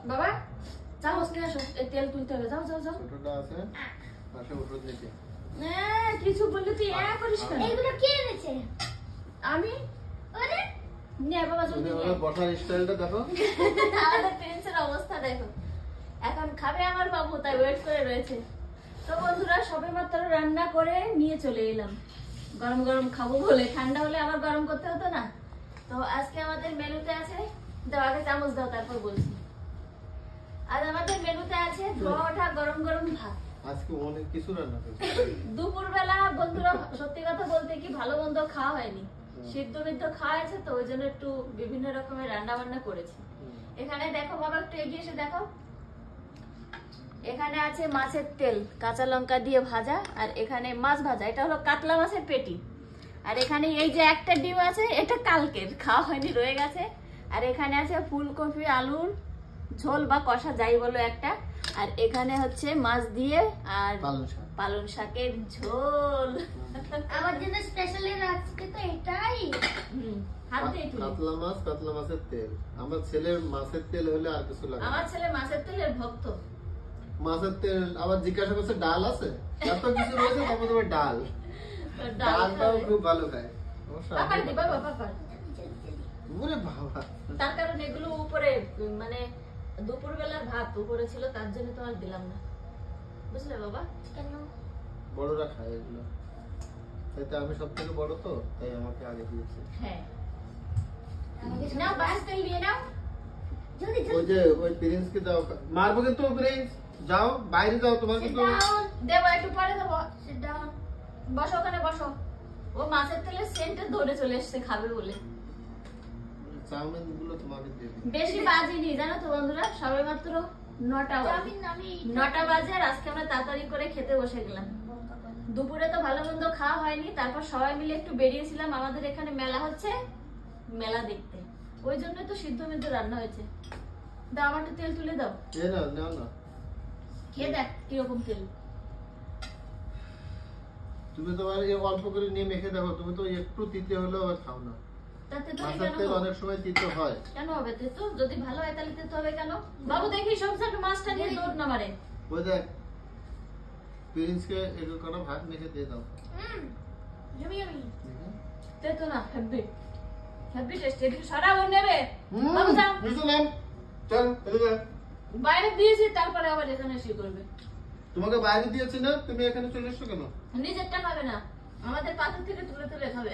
বাবা চামচ নিয়ে আসো, এই তেল তুলতে হবে। যাও যাও যাও। ছোটটা আছে পাশে ওষুধ নিতে। কিছু বললে তুই করিস কেন? এগুলো কে এনেছে? আমি। আরে নে বাবা জলদি নে। বসার স্টাইলটা দেখো। আমাদের প্রিন্সের অবস্থা দেখো। এখন খাবে আমার বাবু, তাই ওয়েট করে রয়েছে। তো বন্ধুরা সবেমাত্র রান্না করে নিয়ে চলে এলাম, গরম গরম খাবো বলে। ঠান্ডা হলে আবার গরম করতে হতো না। তো আজকে আমাদের মেনুতে আছে, দাও আগে চামচ দাও তারপর বলছি। আজ আমাদের মেনুতে আছে ধোয়া ওঠা গরম গরম ভাত। আজকে অনেক কিছু রান্না করেছি। দুপুরবেলা বন্ধুরা সত্যি কথা বলতে কি ভালো মন্দ খাওয়া হয়নি, সিদ্ধ বিদ্ধ খাওয়া আছে, তো ওই জন্য একটু বিভিন্ন রকমের রান্না বান্না করেছি। এখানে দেখো বাবা, একটু এগিয়ে এসে দেখো। এখানে আছে মাছের তেল কাঁচা লঙ্কা দিয়ে ভাজা, আর এখানে মাছ ভাজা, এটা হলো কাতলা মাছের পেটি। আর এখানে এই যে একটা ডিম আছে, এটা কালকের খাওয়া হয়নি, রয়ে গেছে। আর এখানে আছে ফুলকপি আলুর ঝোল বা কষা যাই বলো একটা। আর এখানে হচ্ছে মাছ দিয়ে আর পালং শাকের ঝোল। আমার জন্য স্পেশালি আজকে তো এটাই। হাত দিয়ে তুলি। কাতলা মাছের তেল। আমার ছেলের মাছের তেল হলে আর কিছু লাগে না। আমার ছেলে মাছের তেলের ভক্ত। মাছের তেল আবার জিজ্ঞাসা করছে ডাল আছে, এত কিছু রয়েছে তারপর তোমার ডাল। ডালটাও খুব ভালো খায়। পাপা দি বাবা পাপা। ওরে বাবা, তার কারণ এগুলো উপরে মানে দুপুরবেলার ভাত উপরে ছিল, তার জন্য তো আর দিলাম না, বুঝলে বাবা? কেন? বড়রা খায় এগুলো, তাইতে আমি সব থেকে বড় তো, তাই আমাকে আগে দিয়েছে। হ্যাঁ নাও বাস তেল নিয়ে নাও। জলদি ওই যে ওই প্রিন্সকে দাও, মারবো কিন্তু প্রিন্স। যাও বাইরে যাও, তোমার কিন্তু দেবো, একটু পরে দেবো। Sit down. বসো ওখানে বসো। ও মাছের তেলের সেন্টে ধরে চলে এসেছে খাবে বলে। চাউমিন গুলো তোমাকে দিয়ে দিই। বেশি বাজিনি জানো তো বন্ধুরা, সবে মাত্র 9টা বাজে। 9টা বাজে, আর আজকে আমরা তাড়াতাড়ি করে খেতে বসে গেলাম। দুপুরে তো ভালো মন্দ খাওয়া হয়নি, তারপর সবাই মিলে একটু বেরিয়েছিলাম, আমাদের এখানে মেলা হচ্ছে, মেলা দেখতে। ওই জন্য তো সিদ্ধ মিদ্ধ রান্না হয়েছে। দাও আমার একটু তেল তুলে দাও। নাও না, খেয়ে দেখ কিরকম তেল। তুমি তো আর অল্প করে নিয়ে মেখে দেখো, তুমি তো একটু তিতে হলেও আর খাও না। তাতে তো মাছের তেল অনেক সময় তিতে হয়। কেন হবে তেতো? যদি ভালো হয় তাহলে তেতো হবে কেন? বাবু দেখি সব জায়গা মাছটা নিয়ে দৌড় না মারে। ওই দেখ, প্রিন্সকে একটু কটা ভাত মেখে দিয়ে দাও। জমি জমি। তেতো না, হেভি হেভি টেস্ট। এদিকে সারা ও নেবে। বাবু যাও। বুঝলাম, চল এদিকে। বাইরে দিয়েছি, তারপরে আবার এখানে এসে করবে। তোমাকে বাইরে দিয়েছি না, তুমি এখানে চলে এসছো কেন? নিজেরটা খাবে না, আমাদের পাথর থেকে তুলে তুলে খাবে।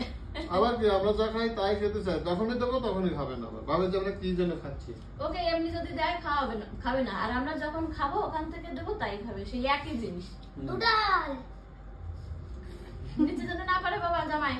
আবার কি আমরা যা খাই তাই খেতে চাই, যখনই দেবো তখনই খাবে না। আবার ভাবে যে আমরা কি জন্য খাচ্ছি। ওকে এমনি যদি দেয় খাওয়াবে না, খাবে না। আর আমরা যখন খাবো ওখান থেকে দেবো তাই খাবে, সেই একই জিনিস। দুডাল। নিচে যেন না পারে বাবা জামাই।